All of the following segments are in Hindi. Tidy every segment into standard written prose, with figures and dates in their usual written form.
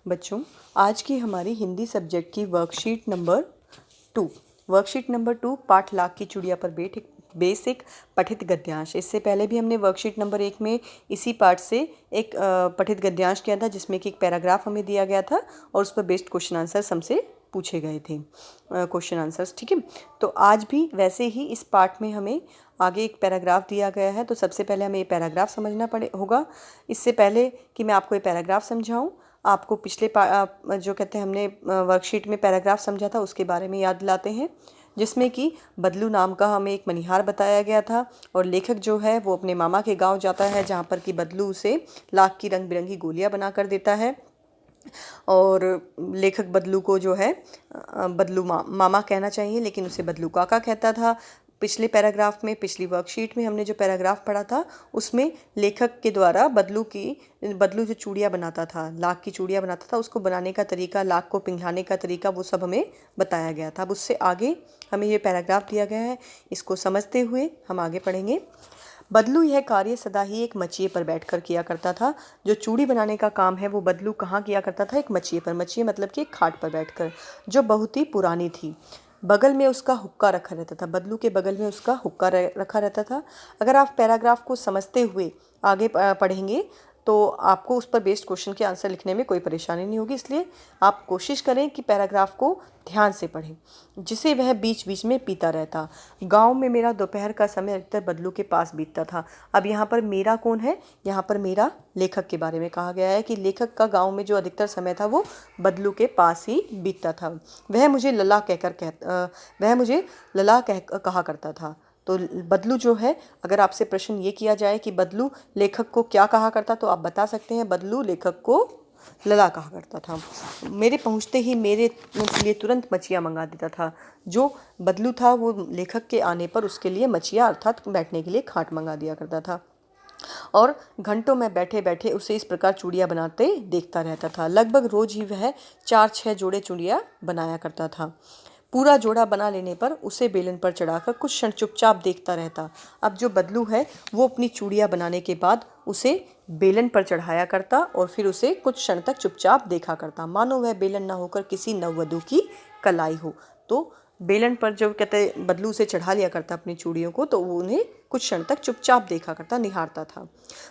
बच्चों, आज की हमारी हिंदी सब्जेक्ट की वर्कशीट नंबर 2 पाठ लाख की चुड़िया पर बेसिक पठित गद्यांश। इससे पहले भी हमने वर्कशीट नंबर 1 में इसी पाठ से एक पठित गद्यांश किया था, जिसमें कि एक पैराग्राफ हमें दिया गया था और उस पर बेस्ड क्वेश्चन आंसर्स हमसे पूछे गए थे, क्वेश्चन आंसर्स। ठीक है, तो आज भी वैसे ही इस पाठ में हमें आगे एक पैराग्राफ दिया गया है। तो सबसे पहले हमें ये पैराग्राफ समझना होगा। इससे पहले कि मैं आपको ये पैराग्राफ समझाऊं, आपको पिछले जो कहते हैं हमने वर्कशीट में पैराग्राफ समझा था उसके बारे में याद दिलाते हैं, जिसमें कि बदलू नाम का हमें एक मनिहार बताया गया था और लेखक जो है वो अपने मामा के गांव जाता है, जहां पर कि बदलू उसे लाख की रंग बिरंगी गोलियां बना कर देता है। और लेखक बदलू को जो है बदलू मामा कहना चाहिए, लेकिन उसे बदलू काका कहता था। पिछले पैराग्राफ में, पिछली वर्कशीट में हमने जो पैराग्राफ पढ़ा था उसमें लेखक के द्वारा बदलू जो चूड़ियाँ बनाता था, लाख की चूड़ियाँ बनाता था, उसको बनाने का तरीका, लाख को पिघलाने का तरीका, वो सब हमें बताया गया था। अब उससे आगे हमें ये पैराग्राफ दिया गया है, इसको समझते हुए हम आगे पढ़ेंगे। बदलू यह कार्य सदा ही एक मचिए पर बैठकर किया करता था। जो चूड़ी बनाने का काम है वो बदलू कहाँ किया करता था? एक मचिए पर। मचिए मतलब कि एक खाट पर बैठकर, जो बहुत ही पुरानी थी। बगल में उसका हुक्का रखा रहता था। बदलू के बगल में उसका हुक्का रखा रहता था। अगर आप पैराग्राफ को समझते हुए आगे पढ़ेंगे तो आपको उस पर बेस्ड क्वेश्चन के आंसर लिखने में कोई परेशानी नहीं होगी। इसलिए आप कोशिश करें कि पैराग्राफ को ध्यान से पढ़ें। जिसे वह बीच बीच में पीता रहता। गांव में मेरा दोपहर का समय अधिकतर बदलू के पास बीतता था। अब यहाँ पर मेरा कौन है? यहाँ पर मेरा लेखक के बारे में कहा गया है कि लेखक का गांव में जो अधिकतर समय था वो बदलू के पास ही बीतता था। वह मुझे लला कहा करता था। तो बदलू जो है, अगर आपसे प्रश्न ये किया जाए कि बदलू लेखक को क्या कहा करता, तो आप बता सकते हैं बदलू लेखक को लला कहा करता था। मेरे पहुंचते ही मेरे लिए तुरंत मचिया मंगा देता था। जो बदलू था वो लेखक के आने पर उसके लिए मचिया अर्थात बैठने के लिए खाट मंगा दिया करता था और घंटों में बैठे बैठे उसे इस प्रकार चूड़ियाँ बनाते देखता रहता था। लगभग रोज ही वह 4-6 जोड़े चूड़ियाँ बनाया करता था। पूरा जोड़ा बना लेने पर उसे बेलन पर चढ़ाकर कुछ क्षण चुपचाप देखता रहता। अब जो बदलू है वो अपनी चूड़ियाँ बनाने के बाद उसे बेलन पर चढ़ाया करता और फिर उसे कुछ क्षण तक चुपचाप देखा करता, मानो वह बेलन न होकर किसी नववधू की कलाई हो। तो बेलन पर जब कहते बदलू से चढ़ा लिया करता अपनी चूड़ियों को, तो वो उन्हें कुछ क्षण तक चुपचाप देखा करता, निहारता था।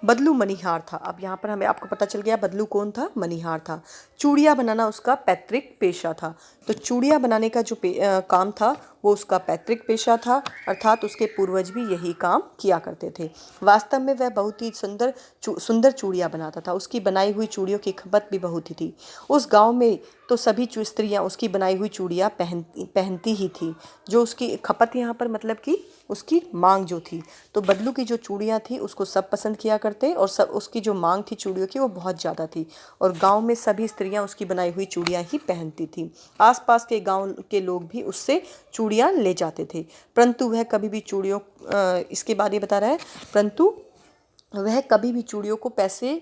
बदलू मनिहार था। अब यहाँ पर हमें आपको पता चल गया बदलू कौन था? मनिहार था। चूड़ियाँ बनाना उसका पैतृक पेशा था। तो चूड़ियाँ बनाने का जो काम था वो उसका पैतृक पेशा था, अर्थात उसके पूर्वज भी यही काम किया करते थे। वास्तव में वह बहुत ही सुंदर चूड़ियाँ बनाता था। उसकी बनाई हुई चूड़ियों की खपत भी बहुत ही थी। उस गांव में तो सभी स्त्रियाँ उसकी बनाई हुई चूड़ियाँ पहनती ही थी। जो उसकी खपत यहाँ पर मतलब कि उसकी मांग जो थी, तो बदलू की जो चूड़ियाँ थी उसको सब पसंद किया करते और सब उसकी जो मांग थी चूड़ियों की वो बहुत ज़्यादा थी और गांव में सभी स्त्रियाँ उसकी बनाई हुई चूड़ियाँ ही पहनती थी। आसपास के गांव के लोग भी उससे चूड़ियाँ ले जाते थे, परंतु वह कभी भी इसके बाद ये बता रहा है, परंतु वह कभी भी चूड़ियों को पैसे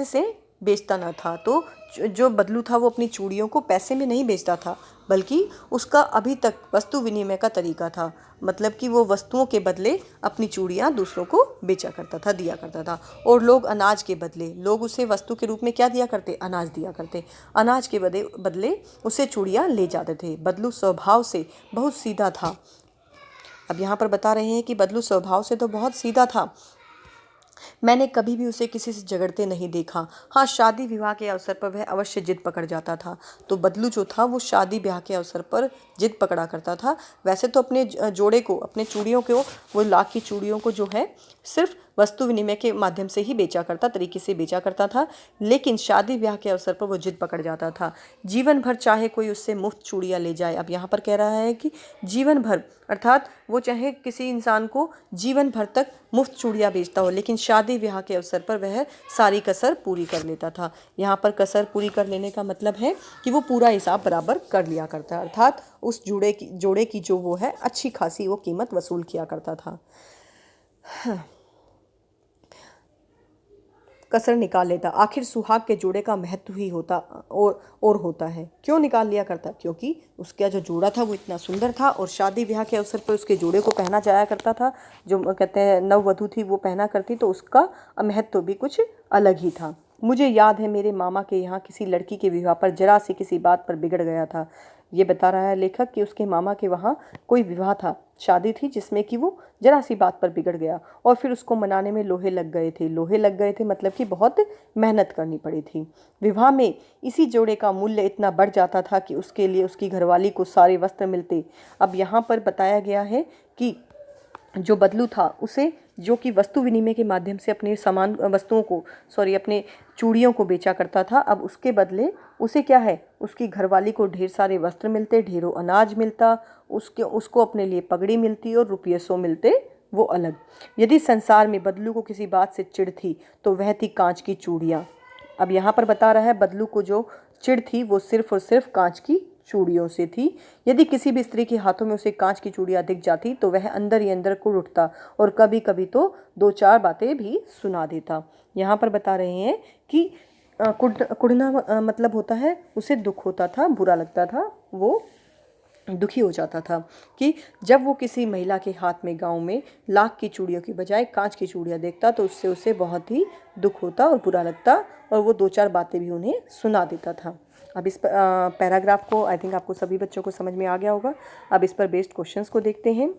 से बेचता न था। तो जो बदलू था वो अपनी चूड़ियों को पैसे में नहीं बेचता था, बल्कि उसका अभी तक वस्तु विनिमय का तरीका था। मतलब कि वो वस्तुओं के बदले अपनी चूड़ियाँ दूसरों को बेचा करता था, दिया करता था। और लोग अनाज के बदले, लोग उसे वस्तु के रूप में क्या दिया करते? अनाज दिया करते। अनाज के बदले उसे चूड़ियाँ ले जाते थे। बदलू स्वभाव से बहुत सीधा था। अब यहाँ पर बता रहे हैं कि बदलू स्वभाव से तो बहुत सीधा था। मैंने कभी भी उसे किसी से झगड़ते नहीं देखा। हाँ, शादी विवाह के अवसर पर वह अवश्य जिद पकड़ जाता था। तो बदलू जो था वो शादी ब्याह के अवसर पर जिद पकड़ा करता था। वैसे तो अपने जोड़े को, अपने चूड़ियों को, वो लाख की चूड़ियों को जो है सिर्फ वस्तु विनिमय के माध्यम से ही तरीके से बेचा करता था, लेकिन शादी ब्याह के अवसर पर वो जिद पकड़ जाता था। जीवन भर चाहे कोई उससे मुफ्त चूड़ियाँ ले जाए। अब यहाँ पर कह रहा है कि जीवन भर, अर्थात वो चाहे किसी इंसान को जीवन भर तक मुफ्त चूड़ियाँ बेचता हो, लेकिन शादी ब्याह के अवसर पर वह सारी कसर पूरी कर लेता था। यहाँ पर कसर पूरी कर लेने का मतलब है कि वो पूरा हिसाब बराबर कर लिया करता, अर्थात उस जोड़े की जो वो है अच्छी खासी वो कीमत वसूल किया करता था। कसर निकाल लेता। आखिर सुहाग के जोड़े का महत्व ही होता है। क्यों निकाल लिया करता? क्योंकि उसका जो जोड़ा था वो इतना सुंदर था और शादी ब्याह के अवसर पर उसके जोड़े को पहना जाया करता था। जो कहते हैं नववधू थी वो पहना करती, तो उसका महत्व भी कुछ अलग ही था। मुझे याद है मेरे मामा के यहाँ किसी लड़की के विवाह पर जरा सी किसी बात पर बिगड़ गया था। ये बता रहा है लेखक कि उसके मामा के वहाँ कोई विवाह था, शादी थी जिसमें कि वो जरा सी बात पर बिगड़ गया और फिर उसको मनाने में लोहे लग गए थे। लोहे लग गए थे मतलब कि बहुत मेहनत करनी पड़ी थी। विवाह में इसी जोड़े का मूल्य इतना बढ़ जाता था कि उसके लिए उसकी घरवाली को सारे वस्त्र मिलते। अब यहाँ पर बताया गया है कि जो बदलू था उसे, जो कि वस्तु विनिमय के माध्यम से अपने सामान वस्तुओं को अपने चूड़ियों को बेचा करता था, अब उसके बदले उसे क्या है, उसकी घरवाली को ढेर सारे वस्त्र मिलते, ढेरों अनाज मिलता, उसको अपने लिए पगड़ी मिलती और रुपये 100 मिलते, वो अलग। यदि संसार में बदलू को किसी बात से चिढ़ थी तो वह थी कांच की चूड़ियाँ। अब यहाँ पर बता रहा है बदलू को जो चिढ़ थी वो सिर्फ और सिर्फ कांच की चूड़ियों से थी। यदि किसी भी स्त्री के हाथों में उसे कांच की चूड़ियाँ दिख जाती तो वह अंदर ही अंदर कुढ़ उठता और कभी कभी तो 2-4 बातें भी सुना देता। यहाँ पर बता रहे हैं कि कुढ़ना मतलब होता है उसे दुख होता था, बुरा लगता था, वो दुखी हो जाता था कि जब वो किसी महिला के हाथ में गांव में लाख की चूड़ियों की बजाय कांच की चूड़ियाँ देखता तो उससे उसे बहुत ही दुख होता और बुरा लगता और वो 2-4 बातें भी उन्हें सुना देता था। अब इस पैराग्राफ को आई थिंक आपको सभी बच्चों को समझ में आ गया होगा। अब इस पर बेस्ड क्वेश्चंस को देखते हैं।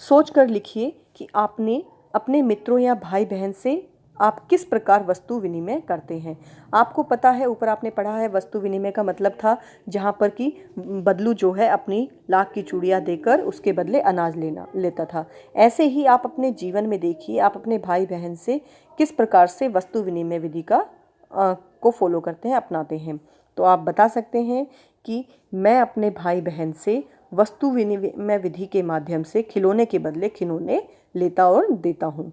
सोच कर लिखिए कि आपने अपने मित्रों या भाई बहन से आप किस प्रकार वस्तु विनिमय करते हैं। आपको पता है, ऊपर आपने पढ़ा है, वस्तु विनिमय का मतलब था जहाँ पर कि बदलू जो है अपनी लाख की चूड़ियाँ देकर उसके बदले अनाज लेता था। ऐसे ही आप अपने जीवन में देखिए, आप अपने भाई बहन से किस प्रकार से वस्तु विनिमय विधि को फॉलो करते हैं, अपनाते हैं। तो आप बता सकते हैं कि मैं अपने भाई बहन से वस्तु विनिमय विधि के माध्यम से खिलौने के बदले खिलौने लेता और देता हूँ।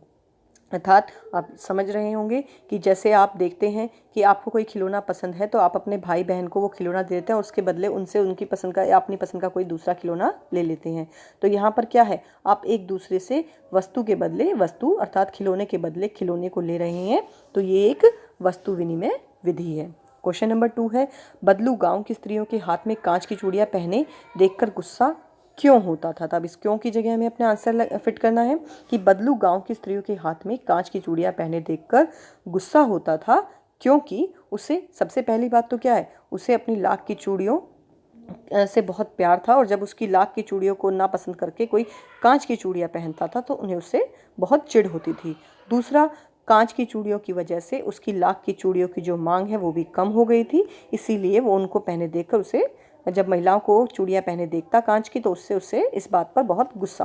अर्थात आप समझ रहे होंगे कि जैसे आप देखते हैं कि आपको कोई खिलौना पसंद है तो आप अपने भाई बहन को वो खिलौना देते हैं और उसके बदले उनसे उनकी पसंद का या अपनी पसंद का कोई दूसरा खिलौना ले लेते हैं। तो यहाँ पर क्या है, आप एक दूसरे से वस्तु के बदले वस्तु अर्थात खिलौने के बदले खिलौने को ले रहे हैं, तो ये एक वस्तु विनिमय विधि है। क्वेश्चन नंबर 2 है, बदलू गाँव की स्त्रियों के हाथ में कांच की चूड़ियाँ पहने देखकर गुस्सा क्यों होता था। तब इस क्यों की जगह हमें अपना आंसर फिट करना है कि बदलू गांव की स्त्रियों के हाथ में कांच की चूड़ियाँ पहने देखकर गुस्सा होता था, क्योंकि उसे सबसे पहली बात तो क्या है, उसे अपनी लाख की चूड़ियों से बहुत प्यार था और जब उसकी लाख की चूड़ियों को ना पसंद करके कोई कांच की चूड़ियाँ पहनता था तो उन्हें उससे बहुत चिढ़ होती थी। दूसरा, कांच की चूड़ियों की वजह से उसकी लाख की चूड़ियों की जो मांग है वो भी कम हो गई थी, इसीलिए वो उनको पहने देखकर उसे, जब महिलाओं को चूड़ियाँ पहने देखता कांच की तो उससे इस बात पर बहुत गुस्सा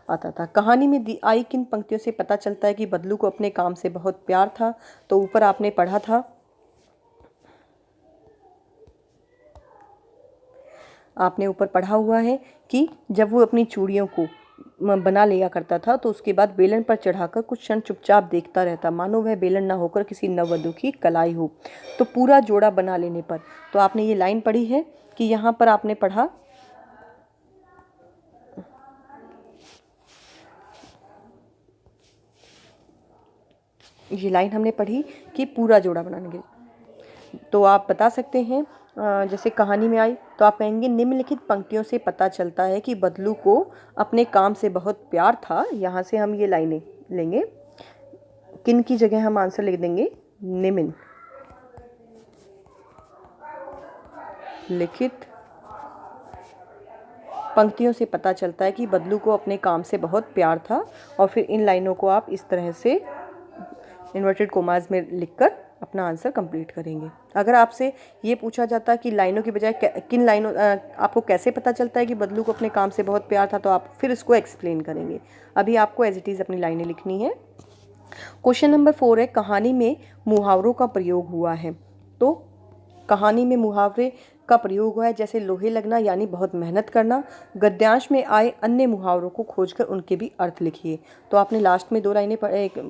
आता था। कहानी में दी आई किन पंक्तियों से पता चलता है कि बदलू को अपने काम से बहुत प्यार था। तो ऊपर आपने पढ़ा था, आपने ऊपर पढ़ा हुआ है कि जब वो अपनी चूड़ियों को बना लिया करता था तो उसके बाद बेलन पर चढ़ाकर कुछ क्षण चुपचाप देखता रहता, मानो वह बेलन ना होकर किसी नववधू की कलाई हो। तो पूरा जोड़ा बना लेने पर, तो आपने ये लाइन पढ़ी है कि यहाँ पर आपने पढ़ा, ये लाइन हमने पढ़ी कि पूरा जोड़ा बनाने के। तो आप बता सकते हैं जैसे कहानी में आई तो आप कहेंगे निम्नलिखित पंक्तियों से पता चलता है कि बदलू को अपने काम से बहुत प्यार था। यहाँ से हम ये लाइनें लेंगे, किन की जगह हम आंसर लिख देंगे, निम्नलिखित पंक्तियों से पता चलता है कि बदलू को अपने काम से बहुत प्यार था। और फिर इन लाइनों को आप इस तरह से इन्वर्टेड कोमास में लिखकर अपना आंसर कंप्लीट करेंगे। अगर आपसे ये पूछा जाता है कि लाइनों की बजाय किन लाइनों आपको कैसे पता चलता है कि बदलू को अपने काम से बहुत प्यार था, तो आप फिर इसको एक्सप्लेन करेंगे। अभी आपको एज इट इज़ अपनी लाइनें लिखनी है। क्वेश्चन नंबर 4 है, कहानी में मुहावरों का प्रयोग हुआ है। तो कहानी में मुहावरे का प्रयोग हुआ है, जैसे लोहे लगना यानी बहुत मेहनत करना। गद्यांश में आए अन्य मुहावरों को खोजकर उनके भी अर्थ लिखिए। तो आपने लास्ट में 2 लाइनें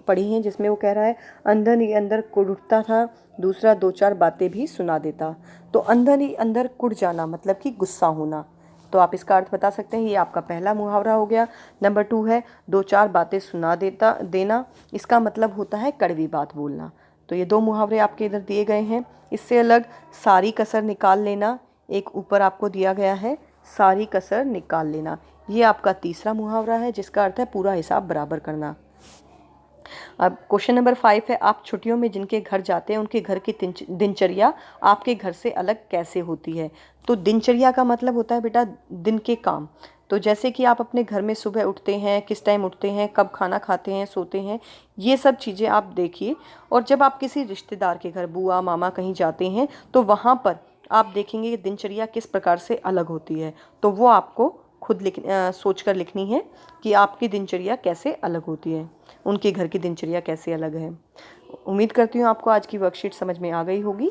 पढ़ी हैं जिसमें वो कह रहा है अंदर ही अंदर कुढ़ उठता था, दूसरा 2-4 बातें भी सुना देता। तो अंदर ही अंदर कुढ़ जाना मतलब कि गुस्सा होना। तो आप इसका अर्थ बता सकते हैं, ये आपका पहला मुहावरा हो गया। नंबर 2 है 2-4 बातें सुना देना, इसका मतलब होता है कड़वी बात बोलना। तो ये 2 मुहावरे आपके इधर दिए गए हैं। इससे अलग सारी कसर निकाल लेना, एक ऊपर आपको दिया गया है सारी कसर निकाल लेना, ये आपका तीसरा मुहावरा है जिसका अर्थ है पूरा हिसाब बराबर करना। अब क्वेश्चन नंबर 5 है, आप छुट्टियों में जिनके घर जाते हैं उनके घर की दिनचर्या आपके घर से अलग कैसे होती है। तो दिनचर्या का मतलब होता है बेटा दिन के काम। तो जैसे कि आप अपने घर में सुबह उठते हैं, किस टाइम उठते हैं, कब खाना खाते हैं, सोते हैं, ये सब चीज़ें आप देखिए। और जब आप किसी रिश्तेदार के घर, बुआ मामा कहीं जाते हैं, तो वहाँ पर आप देखेंगे कि दिनचर्या किस प्रकार से अलग होती है। तो वो आपको खुद सोच कर लिखनी है कि आपकी दिनचर्या कैसे अलग होती है, उनके घर की दिनचर्या कैसे अलग है। उम्मीद करती हूँ आपको आज की वर्कशीट समझ में आ गई होगी।